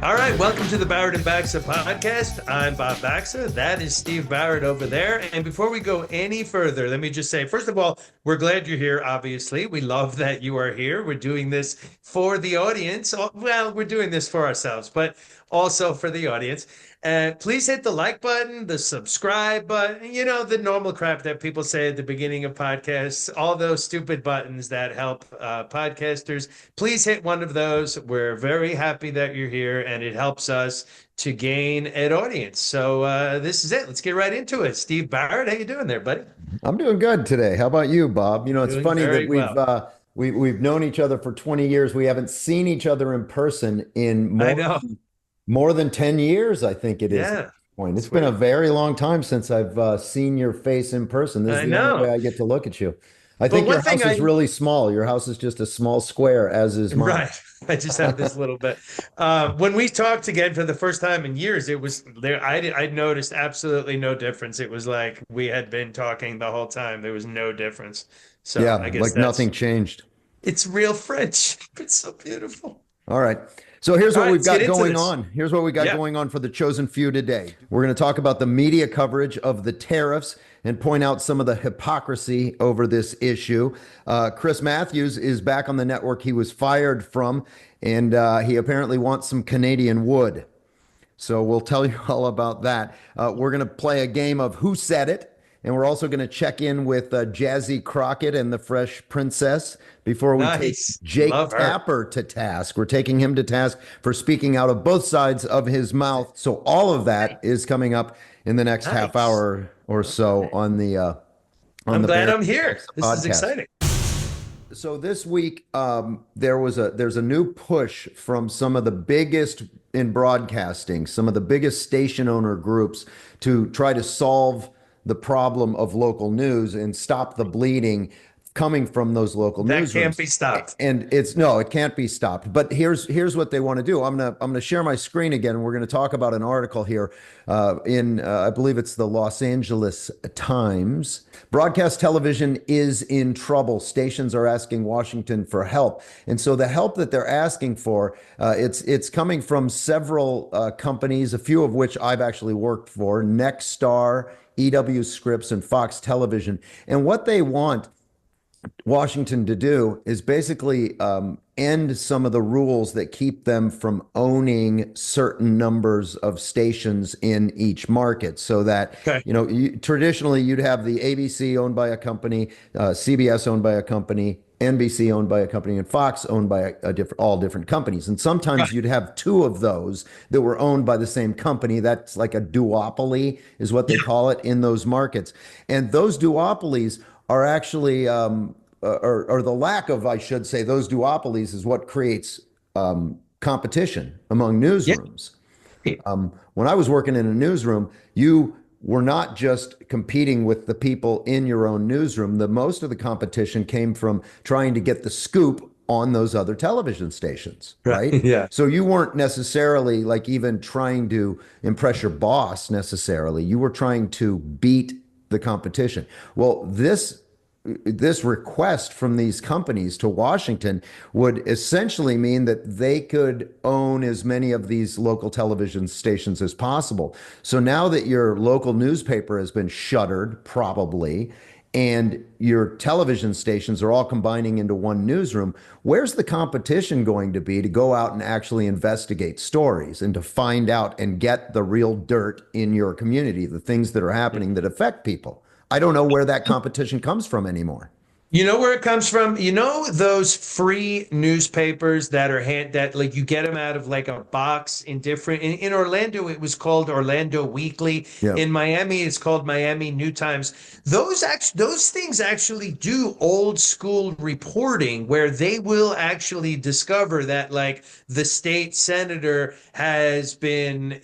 All right, welcome to the Barrett and Baxa podcast. I'm Bob Baxa. That is Steve Barrett over there. And before we go any further, let me just say, first of all, we're glad you're here, obviously. We love that you are here. We're doing this for the audience. Well, we're doing this for ourselves, but also for the audience. Please hit the like button, the subscribe button, the normal crap that people say at the beginning of podcasts, all those stupid buttons that help podcasters. Please hit one of those. We're very happy that you're here, and it helps us to gain an audience. So this is it. Let's get right into it. Steve Barrett, how you doing there, buddy? I'm doing good today. How about you, Bob? It's Doing funny that very well. we've known each other for 20 years. We haven't seen each other in person in I know. more than 10 years, I think it is at Yeah, this point. It's it's been a weird. very long time since I've seen your face in person. This is I the only way know. I get to look at you. I But think one your thing house is I really small. Your house is just a small square, as is mine. Right. I just have this little bit. When we talked again for the first time in years, it was there. I noticed absolutely no difference. It was like we had been talking the whole time. There was no difference. So I Yeah, guess like nothing that's changed. it's real French. It's so beautiful. All right. So here's All what right, we've let's get got into going this. on. Here's what we got Yeah. going on for the chosen few today. We're going to talk about the media coverage of the tariffs and point out some of the hypocrisy over this issue. Chris Matthews is back on the network he was fired from, and he apparently wants some Canadian wood. So we'll tell you all about that. We're going to play a game of Who Said It? And we're also going to check in with Jazzy Crockett and the Fresh Princess before we take Nice. Jake Love her. Tapper to task. We're taking him to task for speaking out of both sides of his mouth. So all of that is coming up in the next half Nice. hour or so on I'm the glad Bear I'm here. This is podcast. exciting. So this week, there's a new push from some of the biggest in broadcasting, some of the biggest station owner groups to try to solve the problem of local news and stop the bleeding coming from those local That can't newsrooms. be stopped. And it's no, it can't be stopped. But here's what they want to do. I'm gonna share my screen again. And we're gonna talk about an article here in I believe it's the Los Angeles Times. Broadcast television is in trouble. Stations are asking Washington for help, and so the help that they're asking for, it's coming from several companies, a few of which I've actually worked for: Nexstar, EW Scripps, and Fox Television. And what they want Washington to do is basically end some of the rules that keep them from owning certain numbers of stations in each market. So that, Okay. traditionally you'd have the ABC owned by a company, CBS owned by a company, NBC owned by a company, and Fox owned by all different companies. And sometimes Right. you'd have two of those that were owned by the same company. That's like a duopoly, is what they call it in those markets. And those duopolies are actually, or the lack of, I should say, those duopolies is what creates competition among Yeah. newsrooms. When I was working in a newsroom, you were not just competing with the people in your own newsroom. Most of the competition came from trying to get the scoop on those other television stations, Right. right? Yeah. So you weren't necessarily like even trying to impress your boss necessarily. You were trying to beat the competition. Well, this request from these companies to Washington would essentially mean that they could own as many of these local television stations as possible. So now that your local newspaper has been shuttered, probably, and your television stations are all combining into one newsroom, where's the competition going to be to go out and actually investigate stories and to find out and get the real dirt in your community, the things that are happening that affect people? I don't know where that competition comes from anymore. You know where it comes from? You know those free newspapers that are that like you get them out of like a box in different in Orlando it was called Orlando Weekly. Yeah. In Miami it's called Miami New Times. Those things actually do old school reporting where they will actually discover that like the state senator has been,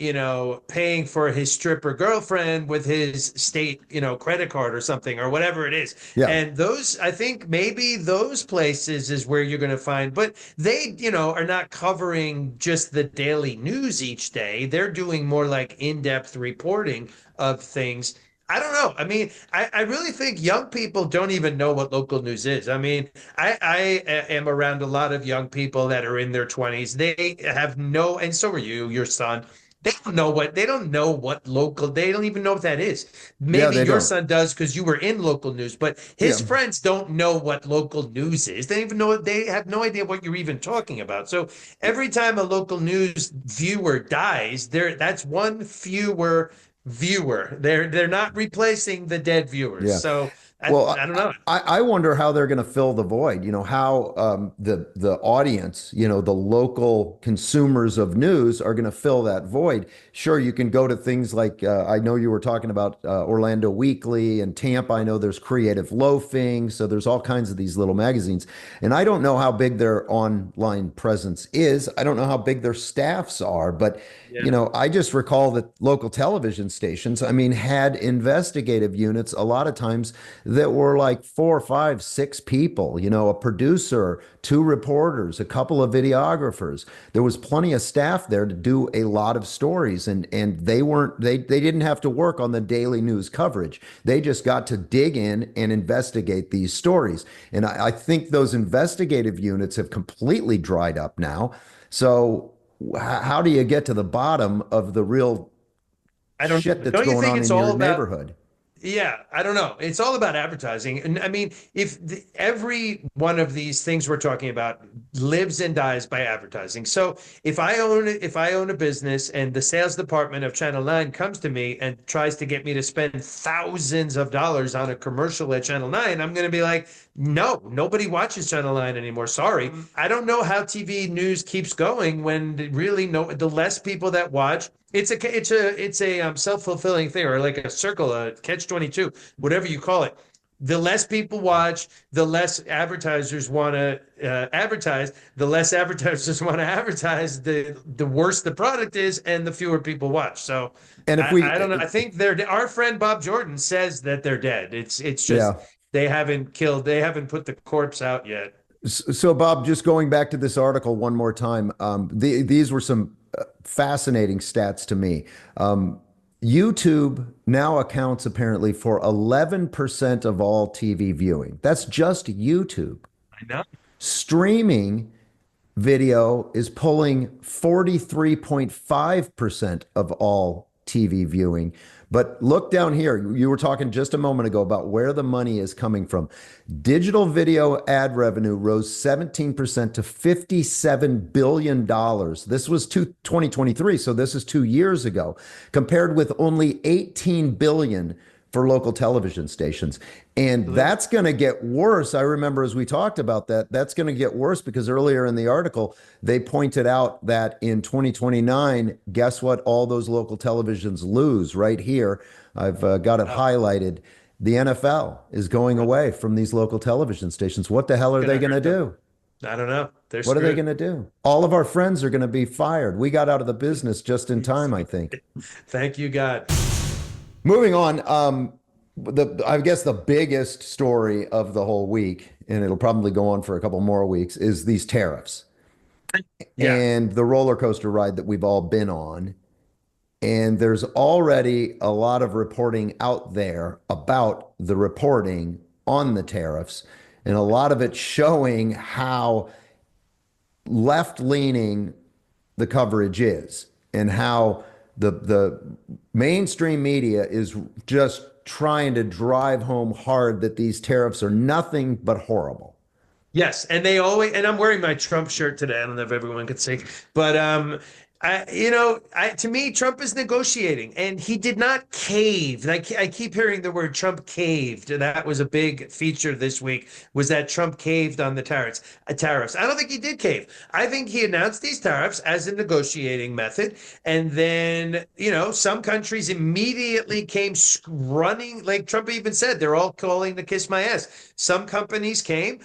paying for his stripper girlfriend with his state, credit card or something or whatever it is. Yeah. And those, I think maybe those places is where you're going to find, but they, are not covering just the daily news each day. They're doing more like in-depth reporting of things. I don't know. I mean, I really think young people don't even know what local news is. I mean, am around a lot of young people that are in their 20s. They have no, and so are you, your son. They don't know what local, they don't even know what that is. Yeah, Maybe they your don't. son does because you were in local news, but his Yeah. friends don't know what local news is. They don't even know, they have no idea what you're even talking about. So every time a local news viewer dies, that's one fewer viewer. They're not replacing the dead viewers. Yeah. So Well, I don't know. I wonder how they're going to fill the void. You know, how the audience, you know, the local consumers of news are going to fill that void. Sure, you can go to things like I know you were talking about Orlando Weekly and Tampa. I know there's Creative Loafing, so there's all kinds of these little magazines. And I don't know how big their online presence is. I don't know how big their staffs are, but you Yeah. know, I just recall that local television stations, I mean, had investigative units a lot of times that were like four, five, six people, you know, a producer, two reporters, a couple of videographers. There was plenty of staff there to do a lot of stories, and they didn't have to work on the daily news coverage. They just got to dig in and investigate these stories. And I think those investigative units have completely dried up now. So how do you get to the bottom of the real I don't shit know. that's Don't you going think on it's in your all about neighborhood? Yeah, I don't know. It's all about advertising. And I mean, every one of these things we're talking about lives and dies by advertising. So if I own a business and the sales department of Channel 9 comes to me and tries to get me to spend thousands of dollars on a commercial at Channel 9, I'm going to be like, no, nobody watches Channel 9 anymore. Sorry. I don't know how TV news keeps going when really no the less people that watch, it's a self-fulfilling thing, or like a circle, a catch 22, whatever you call it. The less people watch, the less advertisers want to advertise. The less advertisers want to advertise, the worse the product is, and the fewer people watch. So And if I don't know. we, I think they're our friend Bob Jordan says that they're dead. It's just yeah. they haven't put the corpse out yet. So, Bob, just going back to this article one more time, these were some fascinating stats to me. YouTube now accounts apparently for 11% of all TV viewing. That's just YouTube. I know. Streaming video is pulling 43.5% of all TV viewing. But look down here. You were talking just a moment ago about where the money is coming from. Digital video ad revenue rose 17% to $57 billion. This was 2023, so this is 2 years ago, compared with only 18 billion for local television stations. And Absolutely. that's going to get worse. I remember as we talked about that, that's going to get worse because earlier in the article, they pointed out that in 2029, guess what? All those local televisions lose right here. I've got it Wow. highlighted. The NFL is going Wow. away from these local television stations. What the hell are they Gonna going to hurt them. do? I don't know. They're What are they screwed. going to do? All of our friends are going to be fired. We got out of the business just in time, I think. Thank you, God. Moving on, I guess the biggest story of the whole week, and it'll probably go on for a couple more weeks, is these tariffs Yeah. and the roller coaster ride that we've all been on. And there's already a lot of reporting out there about the reporting on the tariffs, and a lot of it showing how left leaning the coverage is and how the mainstream media is just trying to drive home hard that these tariffs are nothing but horrible. Yes, and and I'm wearing my Trump shirt today. I don't know if everyone could see, but to me, Trump is negotiating, and he did not cave. I keep hearing the word Trump caved. That was a big feature this week. Was that Trump caved on the tariffs? Tariffs. I don't think he did cave. I think he announced these tariffs as a negotiating method, and then some countries immediately came running. Like Trump even said, they're all calling to kiss my ass. Some companies came.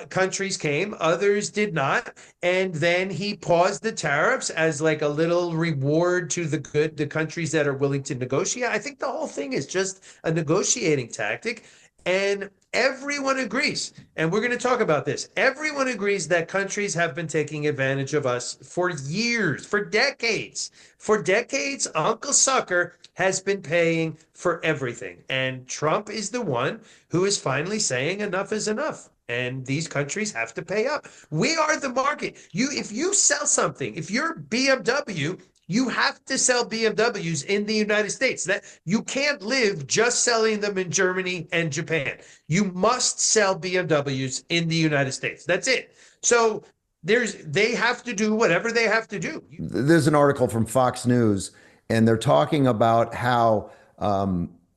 Countries came, others did not, and then he paused the tariffs as like a little reward to the countries that are willing to negotiate. I think the whole thing is just a negotiating tactic, and everyone agrees. And we're going to talk about this. Everyone agrees that countries have been taking advantage of us for years, for decades. For decades, Uncle Sucker has been paying for everything. And Trump is the one who is finally saying enough is enough. And these countries have to pay up. We are the market. If you sell something, if you're BMW, you have to sell BMWs in the United States. That you can't live just selling them in Germany and Japan. You must sell BMWs in the United States. That's it. So they have to do whatever they have to do. There's an article from Fox News, and they're talking about how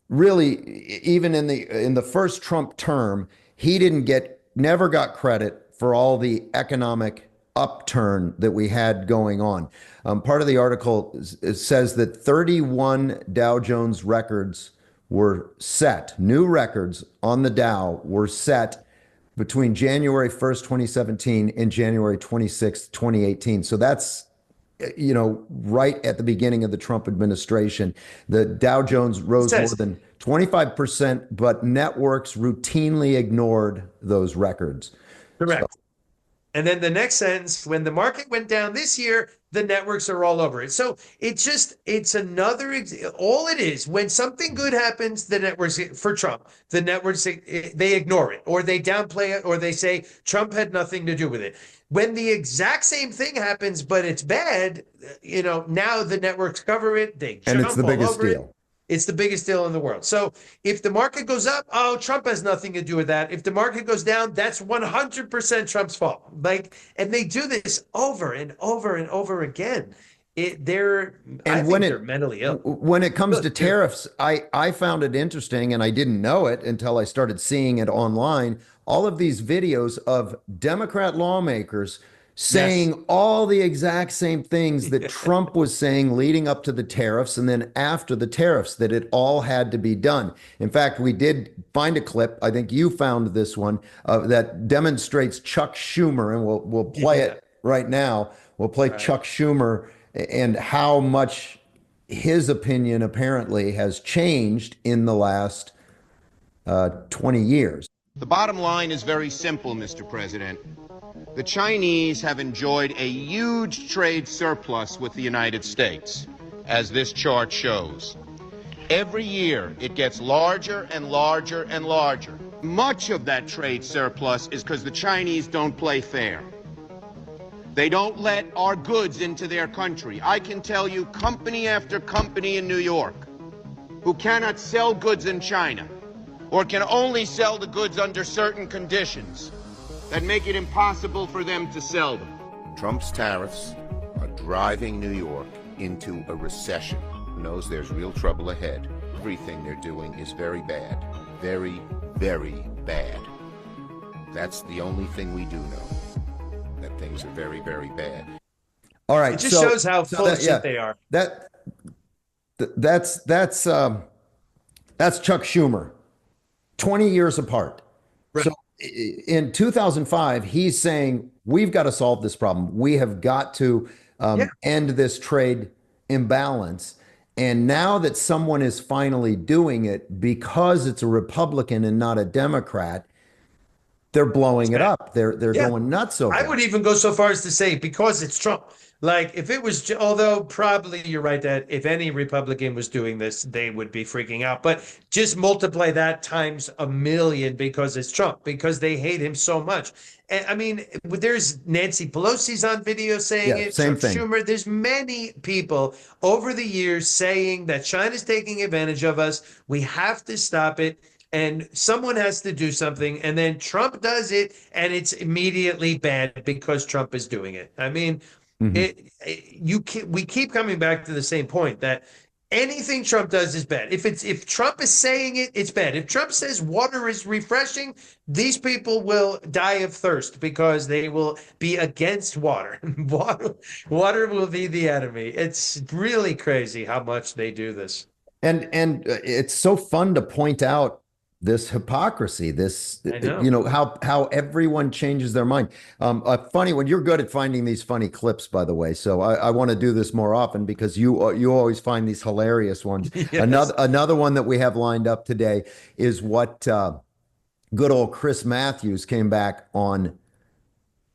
really even in the first Trump term, he never got credit for all the economic upturn that we had going on. Part of the article says that 31 Dow Jones records were set, new records on the Dow were set between January 1st, 2017 and January 26th, 2018. So that's, right at the beginning of the Trump administration. The Dow Jones rose more than 25%, but networks routinely ignored those records. Correct. So, and then the next sentence, when the market went down this year, the networks are all over it. So it's another, all it is, when something good happens, the networks, for Trump, the networks, they ignore it, or they downplay it, or they say Trump had nothing to do with it. When the exact same thing happens, but it's bad, now the networks cover it, they jump and it's the all biggest over deal. it. It's the biggest deal in the world. So if the market goes up, oh, Trump has nothing to do with that. If the market goes down, that's 100% Trump's fault. And they do this over and over and over again. I think they're mentally ill. When it comes to tariffs, I found it interesting, and I didn't know it until I started seeing it online. All of these videos of Democrat lawmakers saying all the exact same things that Trump was saying leading up to the tariffs and then after the tariffs, that it all had to be done. In fact, we did find a clip, I think you found this one, that demonstrates Chuck Schumer, and we'll play it right now. We'll play Chuck Schumer and how much his opinion apparently has changed in the last 20 years. The bottom line is very simple, Mr. President. The Chinese have enjoyed a huge trade surplus with the United States, as this chart shows. Every year, it gets larger and larger and larger. Much of that trade surplus is because the Chinese don't play fair. They don't let our goods into their country. I can tell you company after company in New York who cannot sell goods in China or can only sell the goods under certain conditions that make it impossible for them to sell them. Trump's tariffs are driving New York into a recession. Who knows there's real trouble ahead. Everything they're doing is very bad. Very, very bad. That's the only thing we do know. That things are very, very bad. All right. It just shows how full of shit they are. That's Chuck Schumer. 20 years apart. Right. So in 2005, he's saying, we've got to solve this problem. We have got to end this trade imbalance. And now that someone is finally doing it because it's a Republican and not a Democrat, they're blowing it up. They're going nuts over it. I would even go so far as to say because it's Trump. Like if it was, although probably you're right that if any Republican was doing this, they would be freaking out. But just multiply that times a million because it's Trump, because they hate him so much. And I mean, there's Nancy Pelosi's on video saying it. Same thing. Schumer. There's many people over the years saying that China's taking advantage of us. We have to stop it. And someone has to do something, and then Trump does it, and it's immediately bad because Trump is doing it. I mean, we keep coming back to the same point that anything Trump does is bad. If Trump is saying it, it's bad. If Trump says water is refreshing, these people will die of thirst because they will be against water. Water will be the enemy. It's really crazy how much they do this. And it's so fun to point out this hypocrisy, how everyone changes their mind. Funny when you're good at finding these funny clips, by the way. So I want to do this more often because you always find these hilarious ones. Yes. Another one that we have lined up today is what good old Chris Matthews came back on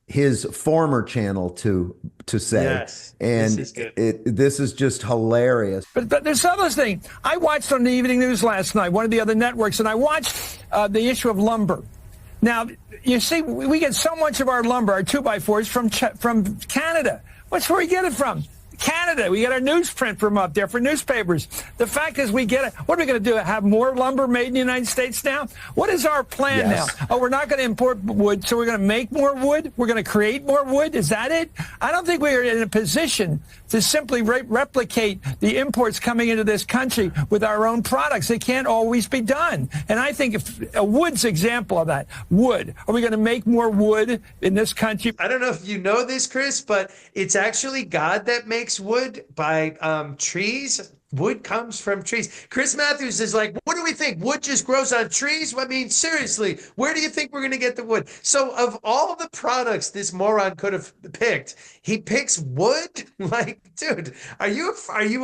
his former channel to say. Yes, this And is good. this is just hilarious. But there's other thing. I watched on the evening news last night, one of the other networks, and I watched the issue of lumber. Now, you see, we get so much of our lumber, our 2x4s, from Canada. What's where we get it from? Canada. We get our newsprint from up there for newspapers. The fact is we get it. What are we going to do? Have more lumber made in the United States now? What is our plan now? Oh, we're not going to import wood, so we're going to make more wood? We're going to create more wood? Is that it? I don't think we are in a position to simply replicate the imports coming into this country with our own products. It can't always be done. And I think if a wood's example of that, wood. Are we going to make more wood in this country? I don't know if you know this, Chris, but it's actually God that makes wood by trees. Wood comes from trees. Chris Matthews is like, what do we think? Wood just grows on trees? I mean, seriously, where do you think we're going to get the wood? So of all the products this moron could have picked, he picks wood? Like, dude, are you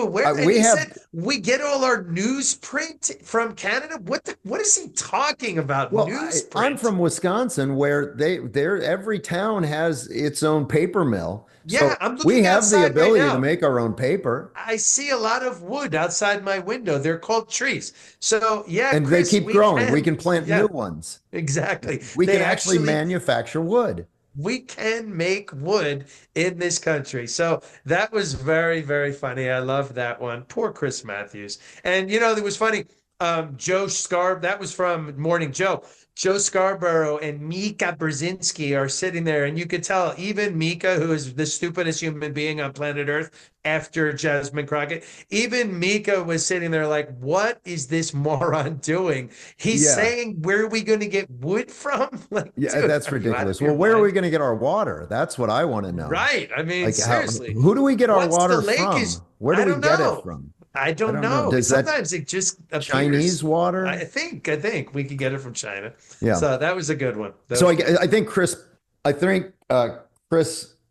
aware? And he said we get all our newsprint from Canada. What is he talking about? Well, Newsprint? I'm from Wisconsin, where every town has its own paper mill. Yeah, so I'm looking we have the outside right ability now. to make our own paper. I see a lot of wood outside my window. They're called trees. So yeah, And Chris, they keep growing. We can plant new ones. Exactly. We They can actually manufacture wood. we can make wood in this country. So that was very, very funny. I love that one. Poor Chris Matthews. And it was funny. Joe that was from Morning Joe. Joe Scarborough and Mika Brzezinski are sitting there, and you could tell even Mika, who is the stupidest human being on planet Earth after Jasmine Crockett, even Mika was sitting there like, what is this moron doing? He's saying, where are we going to get wood from? Like, Yeah, dude, that's ridiculous. Well, where are we going to get our water? That's what I want to know. Right. I mean, Like, seriously. who do we get our Once water the lake from? is- Where do I we don't get know. it from? I don't know. Does that Sometimes it just appears. Chinese water? I think we could get it from China. Yeah. So that was a good one. So I think Chris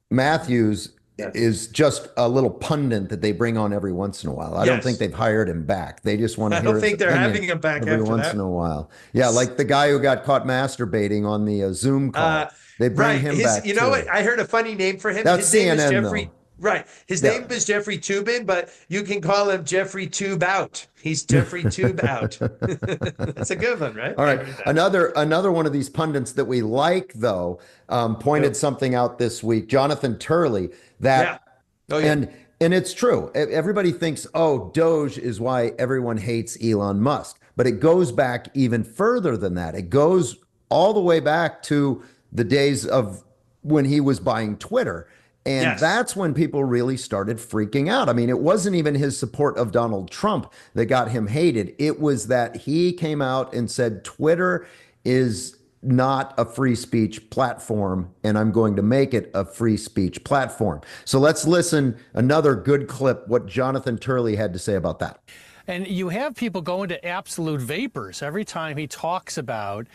Matthews is just a little pundit that they bring on every once in a while. I don't think they've hired him back. They just want to hear I don't think his they're opinion having him back every after once that. in a while. Yeah, like the guy who got caught masturbating on the Zoom call. They bring him back. You know what? I heard a funny name for him. That's His name is CNN, Jeffrey. though. Right. His name is Jeffrey Toobin, but you can call him Jeffrey Tube Out. He's Jeffrey Tube Out. That's a good one, right? All right. Another one of these pundits that we like, though, pointed something out this week. Jonathan Turley. And it's true. Everybody thinks, Doge is why everyone hates Elon Musk. But it goes back even further than that. It goes all the way back to the days of when he was buying Twitter. And that's when people really started freaking out. I mean, it wasn't even his support of Donald Trump that got him hated. It was that he came out and said, Twitter is not a free speech platform, and I'm going to make it a free speech platform. So let's listen, another good clip, what Jonathan Turley had to say about that. And you have people go into absolute vapors every time he talks about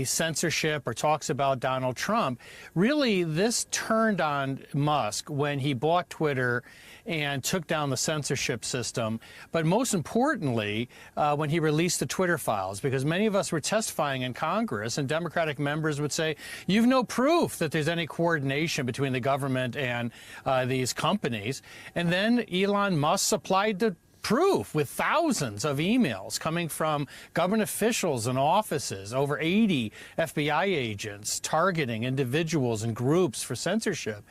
censorship or talks about Donald Trump. Really, this turned on Musk when he bought Twitter and took down the censorship system. But most importantly, when he released the Twitter files, because many of us were testifying in Congress and Democratic members would say, you've no proof that there's any coordination between the government and these companies. And then Elon Musk supplied the proof with thousands of emails coming from government officials and offices, over 80 FBI agents targeting individuals and groups for censorship.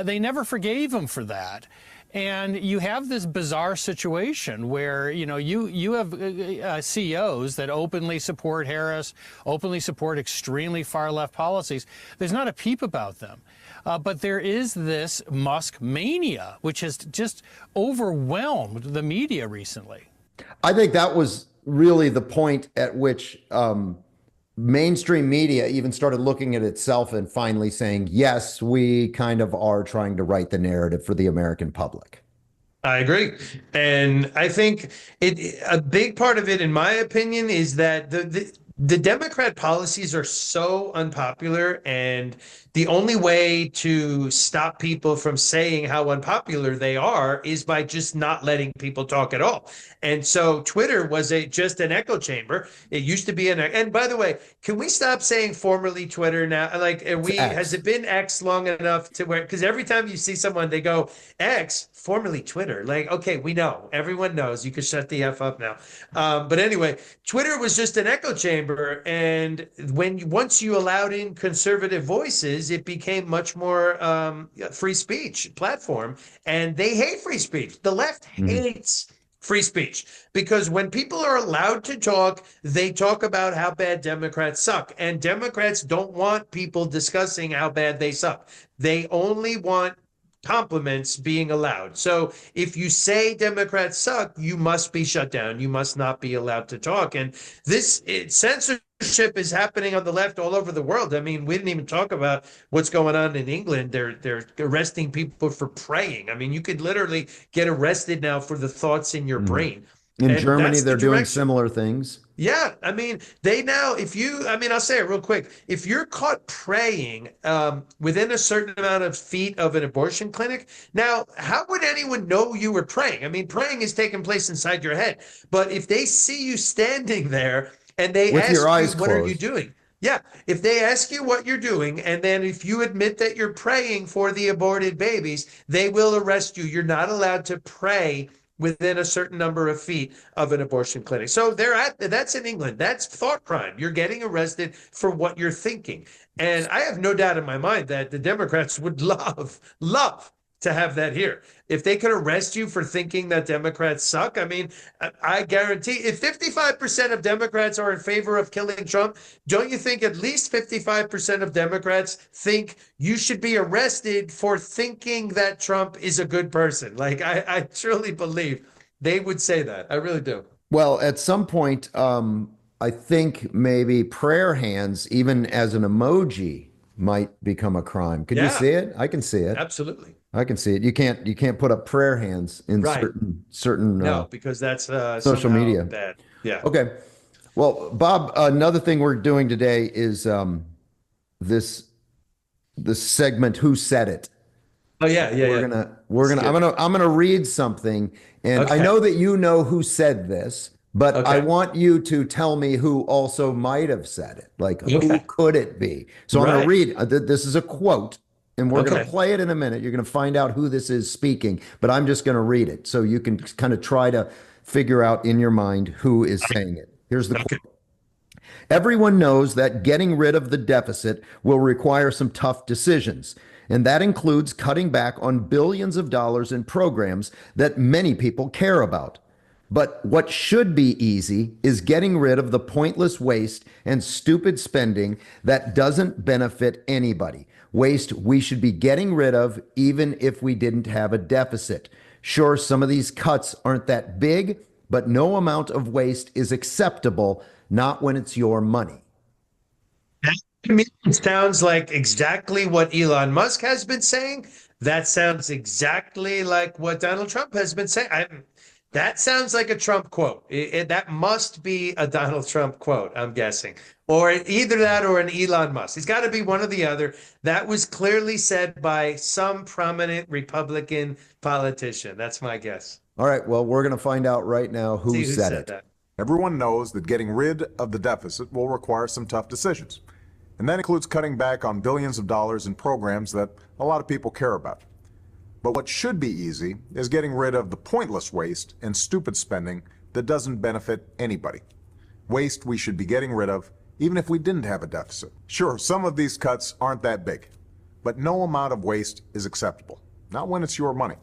They never forgave him for that. And you have this bizarre situation where, you have CEOs that openly support Harris, openly support extremely far left policies. There's not a peep about them. But there is this Musk mania, which has just overwhelmed the media recently. I think that was really the point at which mainstream media even started looking at itself and finally saying, yes, we kind of are trying to write the narrative for the American public. I agree. And I think a big part of it, in my opinion, is that the Democrat policies are so unpopular, and the only way to stop people from saying how unpopular they are is by just not letting people talk at all. And so Twitter was just an echo chamber. It used to be and by the way, can we stop saying formerly Twitter now? Like, has it been X long enough to where, because every time you see someone, they go X, formerly Twitter. Like, okay, we know, everyone knows, you can shut the F up now. But anyway, Twitter was just an echo chamber. And once you allowed in conservative voices, it became much more free speech platform. And they hate free speech. The left hates free speech, because when people are allowed to talk, they talk about how bad Democrats suck. And Democrats don't want people discussing how bad they suck. They only want compliments being allowed. So if you say Democrats suck, you must be shut down. You must not be allowed to talk. And censorship is happening on the left all over the world. I mean, we didn't even talk about what's going on in England. They're arresting people for praying. I mean, you could literally get arrested now for the thoughts in your brain. In Germany, they're doing similar things. Yeah, I mean, I'll say it real quick. If you're caught praying within a certain amount of feet of an abortion clinic, now, how would anyone know you were praying? I mean, praying is taking place inside your head. But if they see you standing there and they ask you, what are you doing? Yeah, if they ask you what you're doing, and then if you admit that you're praying for the aborted babies, they will arrest you. You're not allowed to pray within a certain number of feet of an abortion clinic. So that's in England. That's thought crime. You're getting arrested for what you're thinking. And I have no doubt in my mind that the Democrats would love to have that here. If they could arrest you for thinking that Democrats suck, I mean, I guarantee if 55% of Democrats are in favor of killing Trump, don't you think at least 55% of Democrats think you should be arrested for thinking that Trump is a good person? Like, I truly believe they would say that. I really do. Well, at some point, I think maybe prayer hands, even as an emoji, might become a crime. Could you see it? I can see it. Absolutely. I can see it. You can't put up prayer hands in certain no, because that's social media bad. Yeah. Okay. Well, Bob, another thing we're doing today is this segment, Who Said It? Oh yeah. I'm gonna read something, and I know that you know who said this, but I want you to tell me who also might have said it. Like, who could it be? So I'm gonna read. This is a quote, and we're gonna play it in a minute. You're gonna find out who this is speaking, but I'm just gonna read it so you can kind of try to figure out in your mind who is saying it. Here's the quote. Everyone knows that getting rid of the deficit will require some tough decisions, and that includes cutting back on billions of dollars in programs that many people care about. But what should be easy is getting rid of the pointless waste and stupid spending that doesn't benefit anybody. Waste we should be getting rid of even if we didn't have a deficit. Sure, some of these cuts aren't that big, but no amount of waste is acceptable, not when it's your money. That to me sounds like exactly what Elon Musk has been saying. That sounds exactly like what Donald Trump has been saying. That sounds like a Trump quote. That must be a Donald Trump quote, I'm guessing. Or either that or an Elon Musk. It's got to be one or the other. That was clearly said by some prominent Republican politician. That's my guess. All right, well, we're going to find out right now who said it. That. Everyone knows that getting rid of the deficit will require some tough decisions. And that includes cutting back on billions of dollars in programs that a lot of people care about. But what should be easy is getting rid of the pointless waste and stupid spending that doesn't benefit anybody. Waste we should be getting rid of even if we didn't have a deficit. Sure, some of these cuts aren't that big, but no amount of waste is acceptable, not when it's your money.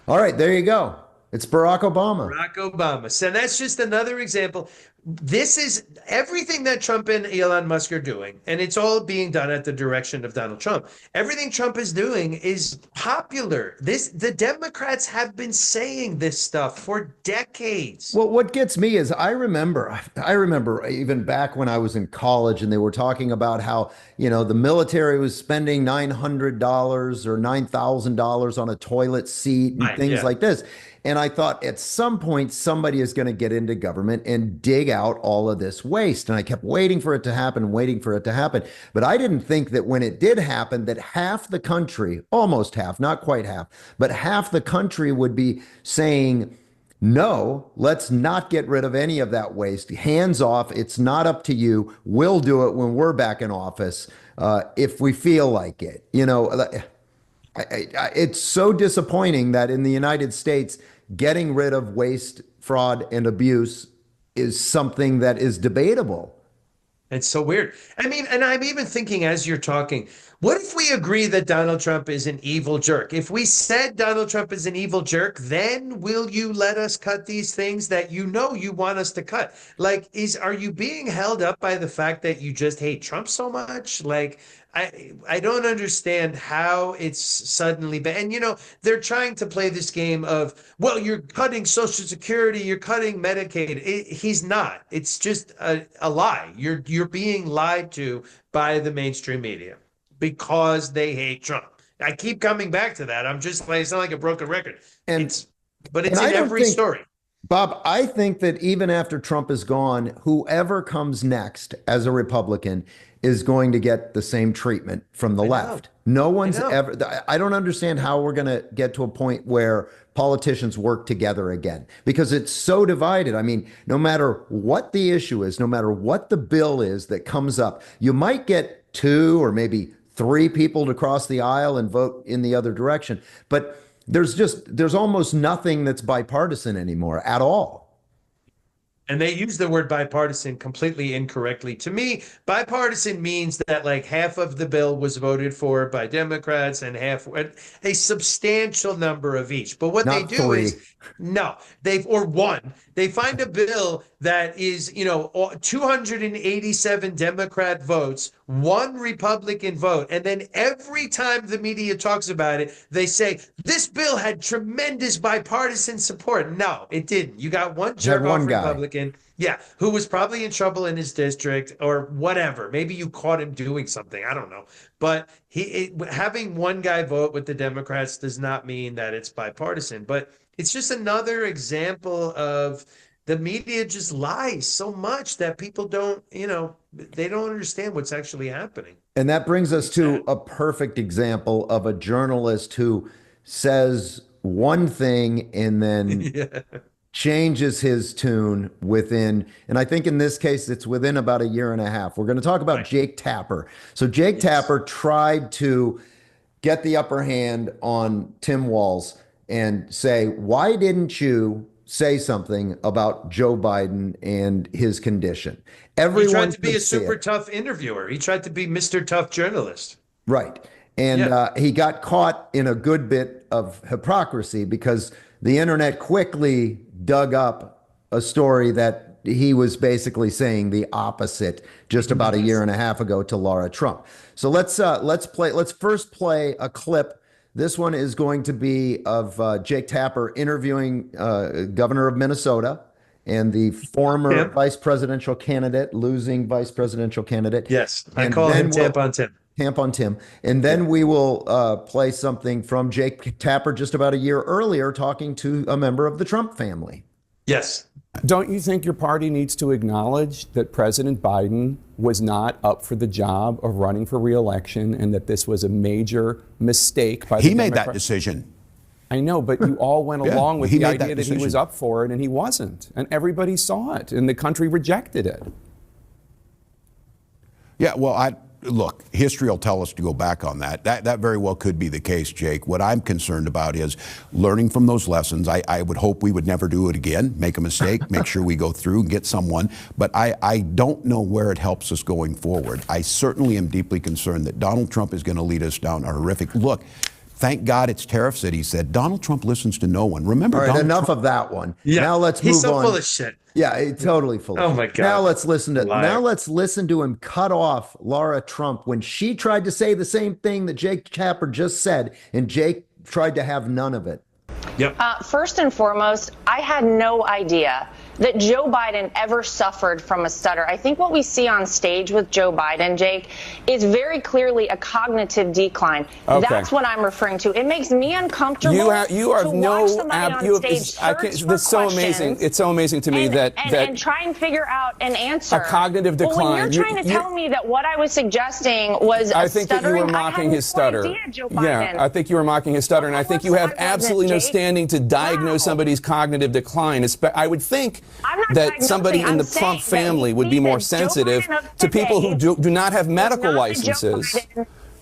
All right, there you go. It's Barack Obama. Barack Obama. So that's just another example. This is everything that Trump and Elon Musk are doing, and it's all being done at the direction of Donald Trump. Everything Trump is doing is popular. The Democrats have been saying this stuff for decades. Well, what gets me is I remember even back when I was in college and they were talking about how, the military was spending $900 or $9,000 on a toilet seat and things like this. And I thought at some point somebody is going to get into government and dig out all of this waste. And I kept waiting for it to happen, waiting for it to happen. But I didn't think that when it did happen, that half the country, almost half, not quite half, but half the country would be saying, no, let's not get rid of any of that waste. Hands off. It's not up to you. We'll do it when we're back in office if we feel like it. It's so disappointing that in the United States, getting rid of waste, fraud, and abuse is something that is debatable. It's so weird. I mean, and I'm even thinking as you're talking, what if we agree that Donald Trump is an evil jerk? If we said Donald Trump is an evil jerk, then will you let us cut these things that you want us to cut? Like, are you being held up by the fact that you just hate Trump so much? Like, I don't understand how it's suddenly bad. And they're trying to play this game of, well, you're cutting Social Security, you're cutting Medicaid. He's not. It's just a lie. You're being lied to by the mainstream media because they hate Trump. I keep coming back to that. I'm just like, it's not like a broken record. But it's in every story. Bob, I think that even after Trump is gone, whoever comes next as a Republican is going to get the same treatment from the left. No one's ever, I don't understand how we're going to get to a point where politicians work together again, because it's so divided. I mean, no matter what the issue is, no matter what the bill is that comes up, you might get 2 or maybe 3 people to cross the aisle and vote in the other direction. But there's almost nothing that's bipartisan anymore at all. And they use the word bipartisan completely incorrectly. To me, bipartisan means that like half of the bill was voted for by Democrats and half, a substantial number of each. But what they do is, or one, they find a bill that is, 287 Democrat votes, 1 Republican vote. And then every time the media talks about it, they say, this bill had tremendous bipartisan support. No, it didn't. You got one jerk-off Republican. Who was probably in trouble in his district or whatever. Maybe you caught him doing something. I don't know. But having one guy vote with the Democrats does not mean that it's bipartisan. But it's just another example of the media just lies so much that people don't, they don't understand what's actually happening. And that brings us to a perfect example of a journalist who says one thing and then changes his tune within, and I think in this case, it's within about 1.5 years. We're going to talk about Jake Tapper. So Jake Tapper tried to get the upper hand on Tim Walz and say, why didn't you say something about Joe Biden and his condition? He tried to be a super tough interviewer. He tried to be Mr. Tough journalist. Right. And he got caught in a good bit of hypocrisy because the internet quickly dug up a story that he was basically saying the opposite just about 1.5 years ago to Laura Trump. So let's first play a clip. This one is going to be of Jake Tapper interviewing governor of Minnesota and the former vice presidential candidate, losing vice presidential candidate. Yes, I call him Tampon Tim. Tampon Tim. And then we will play something from Jake Tapper just about 1 year earlier talking to a member of the Trump family. Yes. Don't you think your party needs to acknowledge that President Biden was not up for the job of running for re-election and that this was a major mistake by the He made that decision. I know, but you all went along with the idea that he was up for it and he wasn't. And everybody saw it and the country rejected it. Yeah, well, look, history will tell us to go back on that. That very well could be the case, Jake. What I'm concerned about is learning from those lessons. I would hope we would never do it again, make a mistake, make sure we go through and get someone. But I don't know where it helps us going forward. I certainly am deeply concerned that Donald Trump is going to lead us down a horrific look. Thank God it's tariffs that he said. Donald Trump listens to no one. Remember, all right, enough of that one. Yeah, now let's move on. He's so full of shit. Yeah, totally full of shit. Oh my God. Now let's listen to him cut off Laura Trump when she tried to say the same thing that Jake Tapper just said, and Jake tried to have none of it. Yep. First and foremost, I had no idea that Joe Biden ever suffered from a stutter. I think what we see on stage with Joe Biden, Jake, is very clearly a cognitive decline. Okay. That's what I'm referring to. It makes me uncomfortable You are to watch somebody on stage search for that's so amazing. questions It's so amazing to me that and try and figure out an answer. A cognitive decline. Well, when you're trying to tell me that what I was suggesting was I think that you were mocking his stutter. Yeah, I think you were mocking his stutter, and I think you have absolutely no standing to diagnose somebody's cognitive decline. I would think that somebody in the Trump family would be more sensitive to people who do not have medical licenses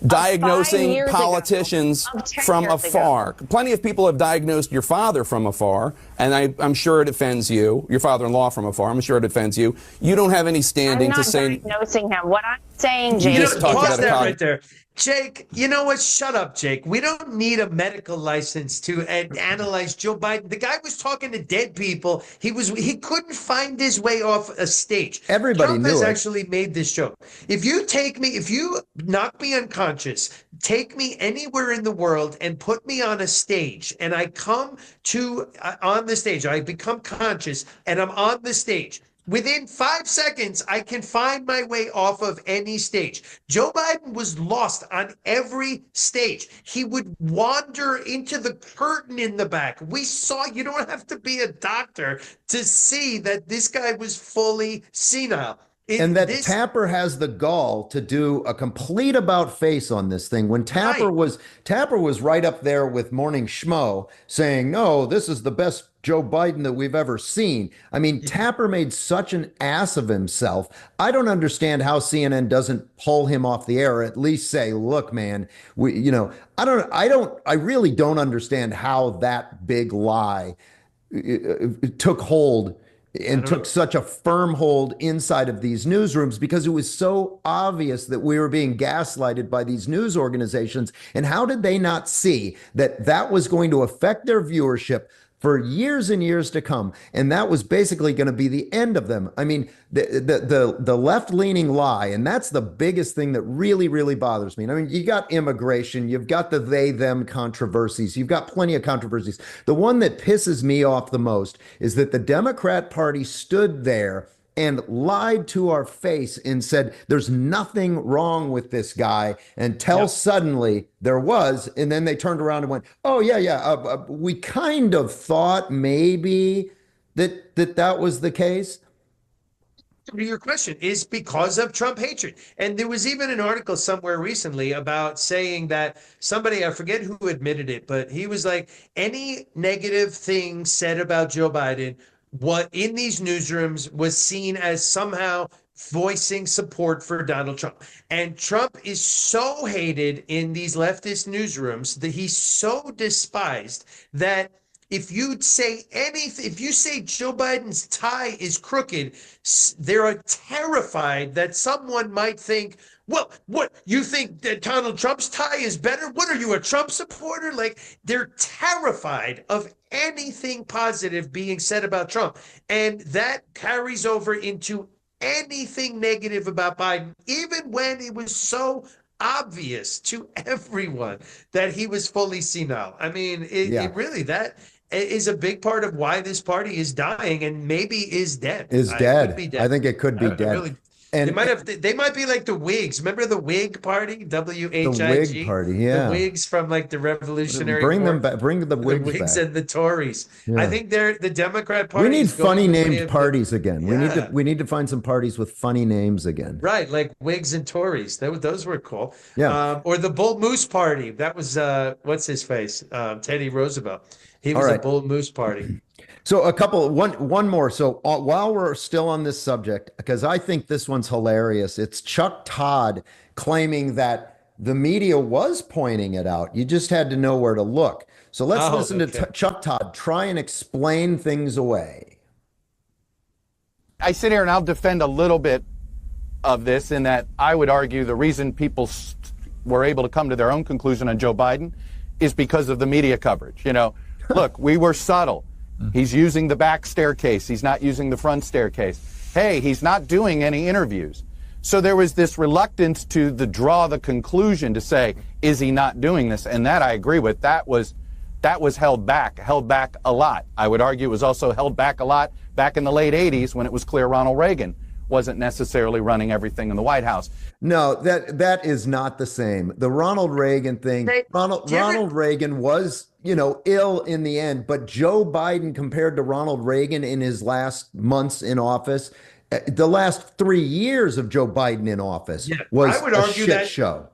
diagnosing politicians from afar. Plenty of people have diagnosed your father from afar, and I'm sure it offends you. Your father-in-law from afar. I'm sure it offends you. You don't have any standing to say. I'm not diagnosing him. What I'm saying, Jake, You know, pause that right there. Jake, you know what? Shut up, Jake. We don't need a medical license to analyze Joe Biden. The guy was talking to dead people. He couldn't find his way off a stage. Everybody Trump knew has it. actually made this joke. If you knock me unconscious, take me anywhere in the world and put me on a stage, and I come to on the stage, I become conscious, and I'm on the stage. Within 5 seconds, I can find my way off of any stage. Joe Biden was lost on every stage. He would wander into the curtain in the back. We saw, you don't have to be a doctor to see that this guy was fully senile. And that Tapper has the gall to do a complete about face on this thing. When Tapper was right up there with Morning Schmo saying, no, this is the best Joe Biden that we've ever seen. I mean, Tapper made such an ass of himself. I don't understand how CNN doesn't pull him off the air, or at least say, look, man, I really don't understand how that big lie took hold and took such a firm hold inside of these newsrooms, because it was so obvious that we were being gaslighted by these news organizations. And how did they not see that that was going to affect their viewership for years and years to come? And that was basically going to be the end of them. I mean, the left-leaning lie, and that's the biggest thing that really, really bothers me. I mean, you got immigration, you've got the they-them controversies, you've got plenty of controversies. The one that pisses me off the most is that the Democrat Party stood there and lied to our face and said there's nothing wrong with this guy until suddenly there was. And then they turned around and went, oh, yeah, we kind of thought maybe that was the case. Your question is because of Trump hatred. And there was even an article somewhere recently about saying that somebody, I forget who admitted it, but he was like, any negative thing said about Joe Biden, what in these newsrooms was seen as somehow voicing support for Donald Trump. And Trump is so hated in these leftist newsrooms that he's so despised that if you say anything, if you say Joe Biden's tie is crooked, they're terrified that someone might think, well, what, you think that Donald Trump's tie is better? What are you, a Trump supporter? Like, they're terrified of anything positive being said about Trump. And that carries over into anything negative about Biden, even when it was so obvious to everyone that he was fully senile. I mean, it really, that is a big part of why this party is dying and maybe is dead. Could be dead. I think it could be dead. Really, and they might be like the Whigs. Remember the Whig Party? WHIG? The Whig Party, yeah. The Whigs from like the Revolutionary Bring War. them back. Bring the Whigs back. And the Tories. Yeah. I think they're the Democrat Party. We need funny named parties again. Yeah. We need to find some parties with funny names again. Right, like Whigs and Tories. Those were cool. Yeah. Or the Bull Moose Party. That was what's his face? Teddy Roosevelt. He was a Bull Moose Party. So one more. So while we're still on this subject, because I think this one's hilarious, it's Chuck Todd claiming that the media was pointing it out. You just had to know where to look. So let's listen to Chuck Todd try and explain things away. I sit here and I'll defend a little bit of this in that I would argue the reason people were able to come to their own conclusion on Joe Biden is because of the media coverage. You know, look, we were subtle. He's using the back staircase. He's not using the front staircase. Hey, he's not doing any interviews. So there was this reluctance to draw the conclusion to say, is he not doing this? And that I agree with. That was held back a lot. I would argue it was also held back a lot back in the late 80s when it was clear Ronald Reagan wasn't necessarily running everything in the White House. No, that is not the same. The Ronald Reagan thing, Ronald Reagan was, ill in the end, but Joe Biden compared to Ronald Reagan in his last months in office, the last 3 years of Joe Biden in office was I would a argue shit that show.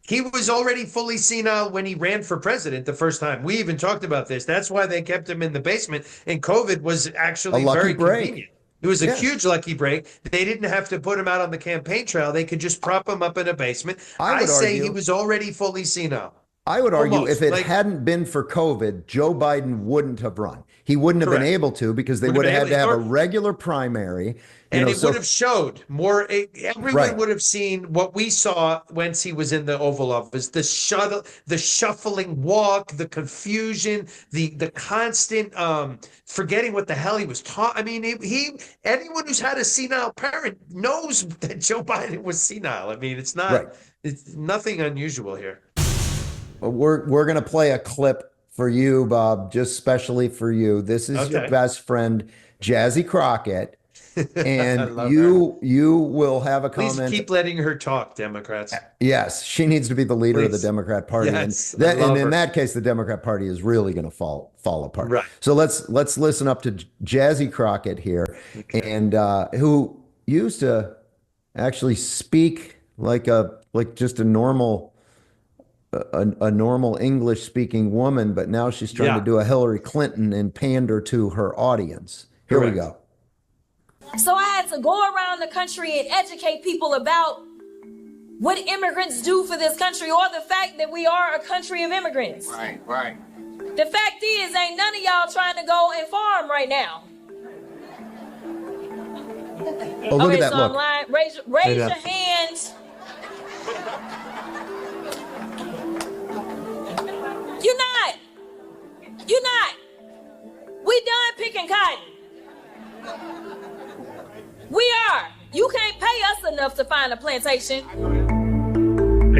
he was already fully senile when he ran for president the first time. We even talked about this. That's why they kept him in the basement. And COVID was actually very convenient. It was a huge lucky break. They didn't have to put him out on the campaign trail. They could just prop him up in a basement. I say he was already fully senile. I would argue if it hadn't been for COVID, Joe Biden wouldn't have run. He wouldn't have been able to because they would have had to have a regular primary. And it would have showed more. Everyone would have seen what we saw once he was in the Oval Office: the shuffling walk, the confusion, the constant forgetting what the hell he was talking. I mean, anyone who's had a senile parent knows that Joe Biden was senile. I mean, it's nothing unusual here. We're gonna play a clip for you, Bob, just specially for you. This is your best friend, Jazzy Crockett. And you will have a comment. Please keep letting her talk, Democrats. Yes, she needs to be the leader of the Democrat Party. Yes, and in that case, the Democrat Party is really going to fall apart. Right. So let's listen up to Jazzy Crockett here, and who used to actually speak like just a normal English speaking woman, but now she's trying to do a Hillary Clinton and pander to her audience. Here we go. So I had to go around the country and educate people about what immigrants do for this country, or the fact that we are a country of immigrants. Right. The fact is, ain't none of y'all trying to go and farm right now. Oh, look at that so look. I'm lying. Raise your hands. You're not. We done picking cotton. We are. You can't pay us enough to find a plantation.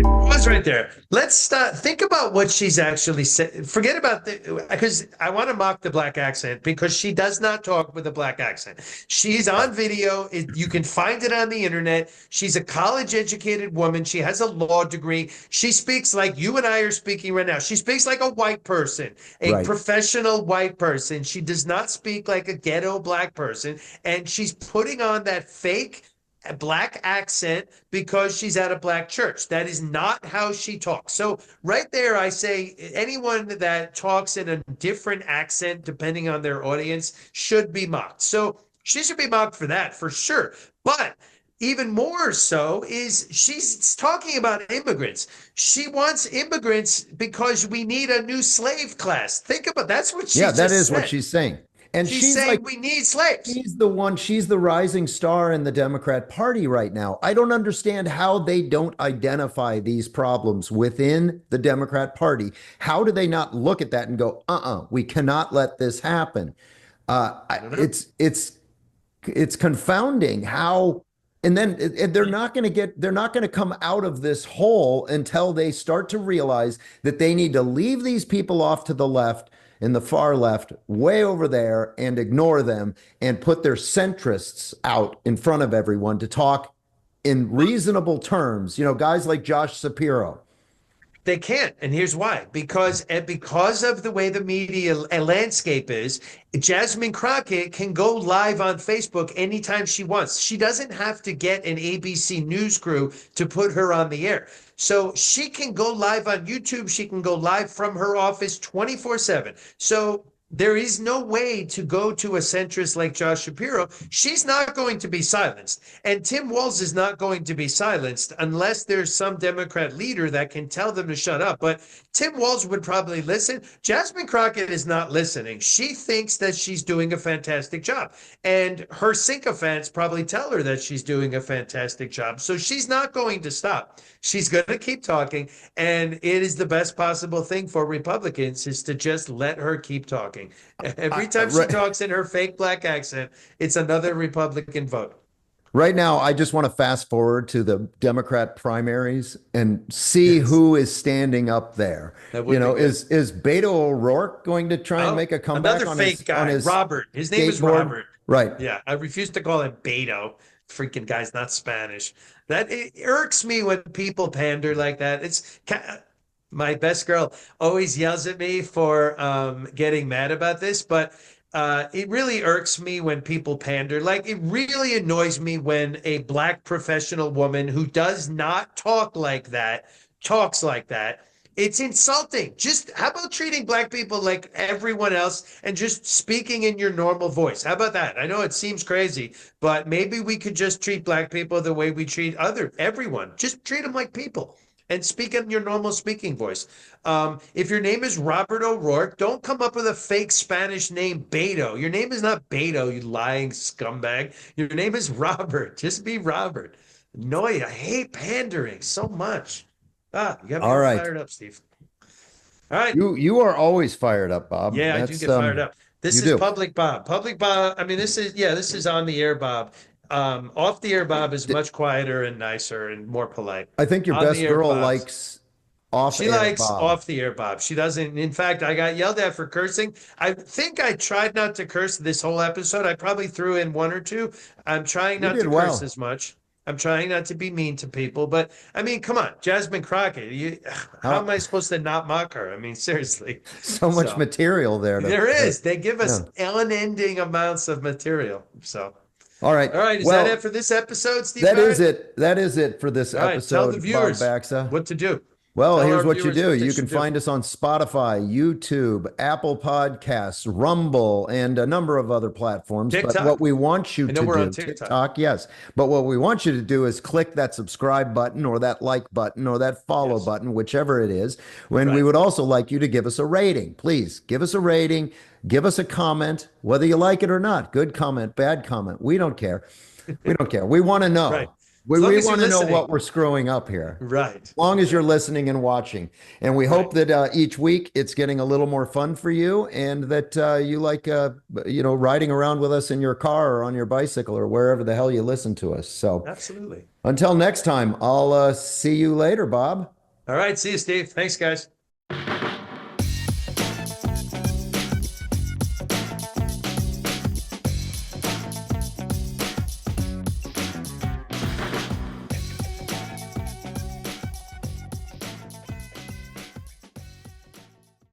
Pause right there. Let's stop. Think about what she's actually said. Forget about because I want to mock the black accent, because she does not talk with a black accent. She's on video. You can find it on the internet. She's a college-educated woman. She has a law degree. She speaks like you and I are speaking right now. She speaks like a white person, a professional white person. She does not speak like a ghetto black person. And she's putting on that fake black accent because she's at a black church. That is not how she talks. So right there, I say anyone that talks in a different accent, depending on their audience, should be mocked. So she should be mocked for that, for sure. But even more so is she's talking about immigrants. She wants immigrants because we need a new slave class. Think about that's what she that is said. what she's saying. And she's saying like, we need slaves. She's the rising star in the Democrat Party right now. I don't understand how they don't identify these problems within the Democrat Party. How do they not look at that and go, we cannot let this happen? It's confounding how, and then they're not going to come out of this hole until they start to realize that they need to leave these people off to the left, in the far left, way over there, and ignore them and put their centrists out in front of everyone to talk in reasonable terms. Guys like Josh Shapiro. They can't. And here's why. Because of the way the media landscape is, Jasmine Crockett can go live on Facebook anytime she wants. She doesn't have to get an ABC News crew to put her on the air. So she can go live on YouTube. She can go live from her office 24/7. So there is no way to go to a centrist like Josh Shapiro. She's not going to be silenced. And Tim Walz is not going to be silenced unless there's some Democrat leader that can tell them to shut up. But Tim Walz would probably listen. Jasmine Crockett is not listening. She thinks that she's doing a fantastic job. And her sycophants probably tell her that she's doing a fantastic job. So she's not going to stop. She's going to keep talking. And it is the best possible thing for Republicans is to just let her keep talking. Every time she talks in her fake black accent, it's another Republican vote. Right now, I just want to fast forward to the Democrat primaries and see who is standing up there. Is Beto O'Rourke going to try and make a comeback another fake guy, Robert. His name is Robert. Right. Yeah, I refuse to call him Beto. Freaking guy's not Spanish. That it irks me when people pander like that. My best girl always yells at me for getting mad about this, but it really irks me when people pander. Like, it really annoys me when a black professional woman who does not talk like that talks like that. It's insulting. Just how about treating black people like everyone else and just speaking in your normal voice? How about that? I know it seems crazy, but maybe we could just treat black people the way we treat everyone. Just treat them like people and speak in your normal speaking voice. If your name is Robert O'Rourke, don't come up with a fake Spanish name, Beto. Your name is not Beto, you lying scumbag. Your name is Robert. Just be Robert. I hate pandering so much. You got me all fired up, Steve. All right. You are always fired up, Bob. Yeah, I do get fired up. This is Public Bob. Public Bob, I mean, this is on the air Bob. Off the air Bob is much quieter and nicer and more polite. I think your best girl likes She likes off the air Bob. She doesn't. In fact, I got yelled at for cursing. I think I tried not to curse this whole episode. I probably threw in one or two. I'm trying not to curse as much. I'm trying not to be mean to people, but I mean, come on, Jasmine Crockett. How am I supposed to not mock her? I mean, seriously. So much material there. There is. They give us unending amounts of material. So. All right. All right. Is that it for this episode, Steve? That is it. That is it for this episode. Tell the viewers Bob Baxa. what to do. Well, here's what you do. You can find us on Spotify, YouTube, Apple Podcasts, Rumble, and a number of other platforms. TikTok. But what we want you to we're do, on TikTok. TikTok, yes. But what we want you to do is click that subscribe button or that like button or that follow button, whichever it is. We would also like you to give us a rating. Please give us a rating. Give us a comment, whether you like it or not. Good comment, bad comment. We don't care. We don't care. We want to know. Right. We want to know what we're screwing up here. Right. As long as you're listening and watching. And we hope that each week it's getting a little more fun for you and that you like, riding around with us in your car or on your bicycle or wherever the hell you listen to us. So absolutely. Until next time, I'll see you later, Bob. All right. See you, Steve. Thanks, guys.